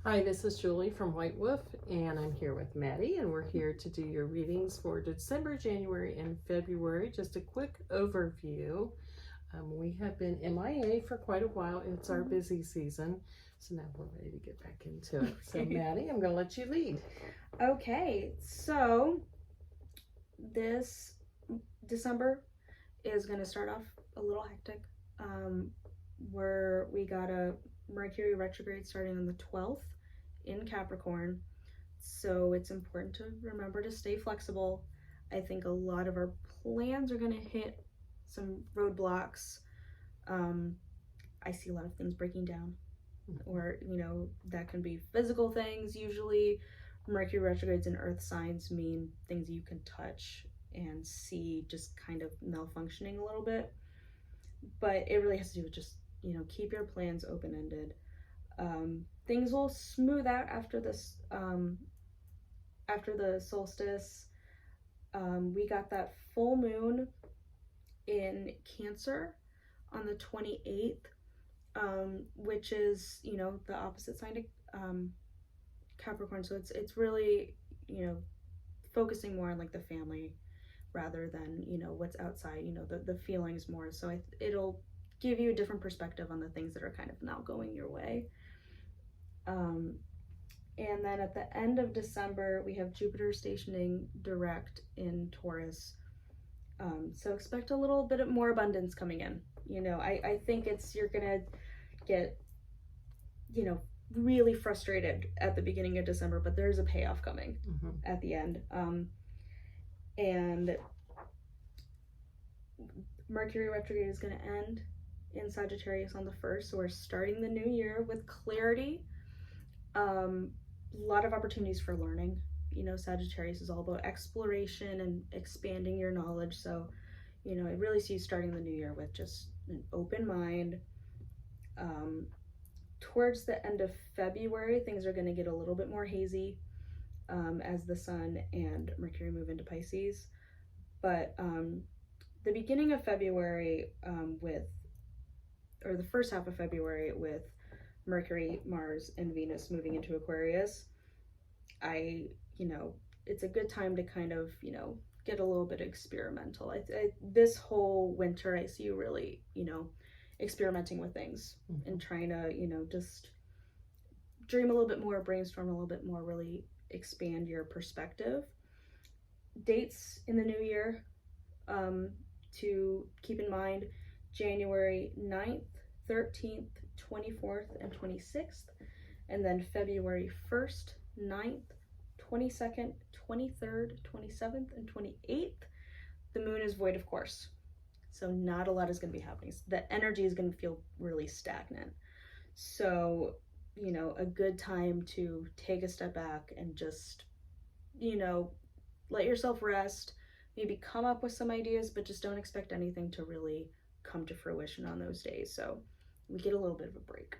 Hi, this is Julie from White Wolf, and I'm here with Maddie, and we're here to do your readings for December, January, and February. Just a quick overview. We have been MIA for quite a while. It's our busy season, so now we're ready to get back into it. So, Maddie, I'm going to let you lead. Okay, so this December is going to start off a little hectic. Where we got a Mercury retrograde starting on the 12th in Capricorn, so it's important to remember to stay flexible. I think a lot of our plans are going to hit some roadblocks. I see a lot of things breaking down, or that can be physical things. Usually Mercury retrogrades in earth signs mean things you can touch and see just kind of malfunctioning a little bit, but it really has to do with just keep your plans open-ended. Things will smooth out after this, after the solstice. We got that full moon in Cancer on the 28th, which is the opposite sign to Capricorn. So it's really focusing more on like the family rather than what's outside, the feelings more. So it'll give you a different perspective on the things that are kind of now going your way. And then at the end of December, we have Jupiter stationing direct in Taurus. So expect a little bit of more abundance coming in. I think you're gonna get, really frustrated at the beginning of December, but there's a payoff coming at the end. And Mercury retrograde is going to end in Sagittarius on the 1st, so we're starting the new year with clarity. A lot of opportunities for learning. Sagittarius is all about exploration and expanding your knowledge, so I really see you starting the new year with just an open mind. Towards the end of February, things are going to get a little bit more hazy as the Sun and Mercury move into Pisces. But the beginning of February the first half of February with Mercury, Mars, and Venus moving into Aquarius, it's a good time to kind of, get a little bit experimental. This whole winter, I see you really, experimenting with things and trying to, just dream a little bit more, brainstorm a little bit more, really expand your perspective. Dates in the new year to keep in mind: January 9th, 13th, 24th, and 26th, and then February 1st, 9th, 22nd, 23rd, 27th, and 28th. The moon is void, of course, so not a lot is going to be happening. The energy is going to feel really stagnant. So, a good time to take a step back and just, let yourself rest, maybe come up with some ideas, but just don't expect anything to really come to fruition on those days. So we get a little bit of a break.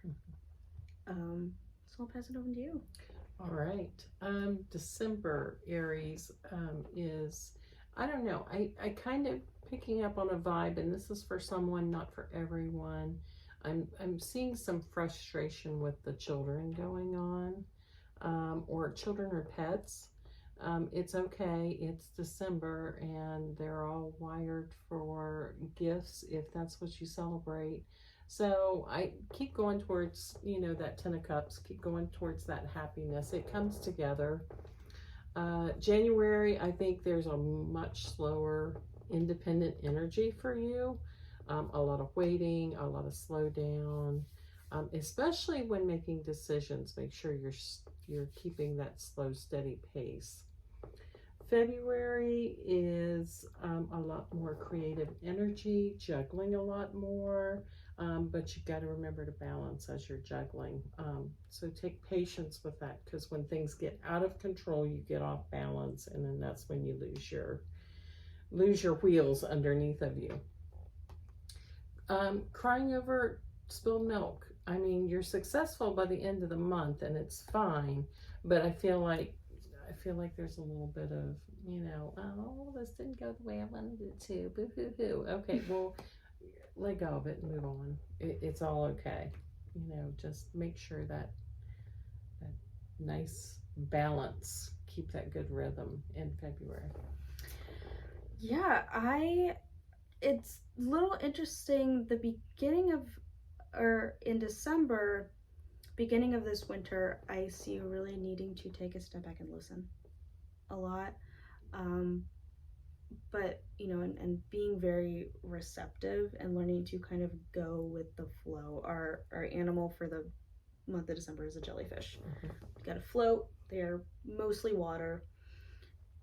So I'll pass it over to you. All right. December, Aries, is, I don't know, I kind of picking up on a vibe, and this is for someone, not for everyone. I'm seeing some frustration with the children going on, or children or pets. It's okay. It's December, and they're all wired for gifts if that's what you celebrate. So I keep going towards, that 10 of Cups, keep going towards that happiness. It comes together. January, I think there's a much slower, independent energy for you. A lot of waiting, a lot of slow down, especially when making decisions. Make sure you're keeping that slow, steady pace. February is a lot more creative energy, juggling a lot more, but you got to remember to balance as you're juggling. So take patience with that, because when things get out of control, you get off balance, and then that's when you lose your wheels underneath of you. Crying over spilled milk. I mean, you're successful by the end of the month, and it's fine, but I feel like there's a little bit of, oh, this didn't go the way I wanted it to. Boo hoo hoo. Okay, well, let go of it and move on. It's all okay. Just make sure that nice balance, keep that good rhythm in February? Yeah, it's a little interesting. The beginning of, or in December, beginning of this winter, I see you really needing to take a step back and listen a lot. Um, but, and being very receptive and learning to kind of go with the flow. Our animal for the month of December is a jellyfish. Mm-hmm. You got to float. They're mostly water.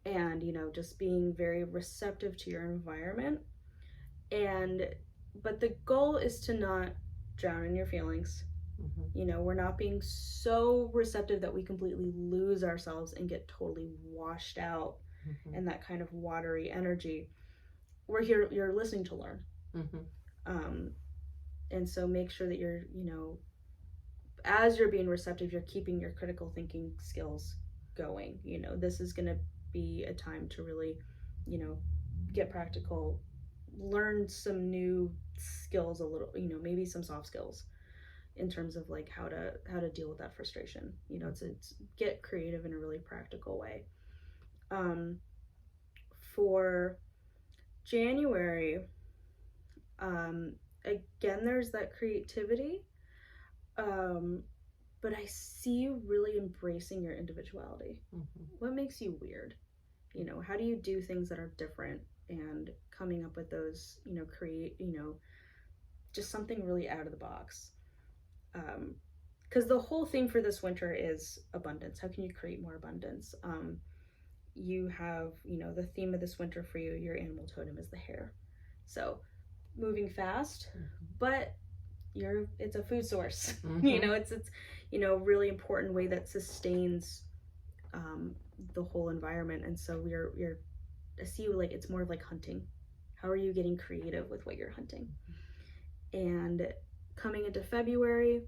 And, just being very receptive to your environment. But the goal is to not drown in your feelings. Mm-hmm. We're not being so receptive that we completely lose ourselves and get totally washed out Mm-hmm. in that kind of watery energy. We're here, you're listening to learn. Mm-hmm. And so make sure that you're, as you're being receptive, you're keeping your critical thinking skills going. This is going to be a time to really, get practical, learn some new skills a little, maybe some soft skills in terms of like how to deal with that frustration. It's get creative in a really practical way. For January, again, there's that creativity, but I see you really embracing your individuality. Mm-hmm. What makes you weird? How do you do things that are different, and coming up with those, create, just something really out of the box. Because the whole theme for this winter is abundance. How can you create more abundance? You have, the theme of this winter for you, your animal totem is the hare. So moving fast, mm-hmm. but it's a food source. Mm-hmm. It's really important way that sustains the whole environment. And so I see you like, it's more of like hunting. How are you getting creative with what you're hunting? And coming into February,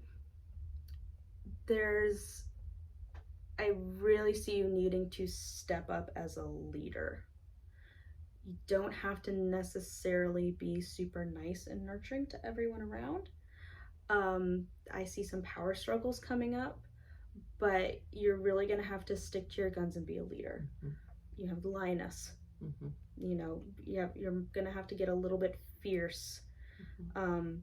I really see you needing to step up as a leader. You don't have to necessarily be super nice and nurturing to everyone around. I see some power struggles coming up, but you're really going to have to stick to your guns and be a leader. Mm-hmm. You have the lioness. Mm-hmm. You're going to have to get a little bit fierce. Mm-hmm.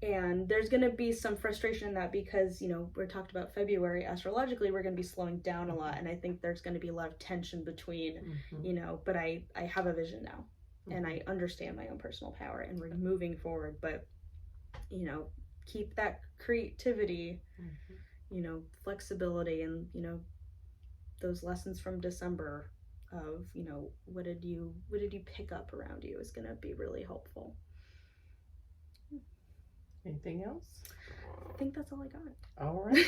And there's going to be some frustration in that because, we're talked about February astrologically, we're going to be slowing down a lot. And I think there's going to be a lot of tension between, mm-hmm. But I have a vision now, mm-hmm. and I understand my own personal power, and we're moving forward. But, keep that creativity, mm-hmm. Flexibility, and, those lessons from December of, what did you pick up around you is going to be really helpful. Anything else? I think that's all I got. All right.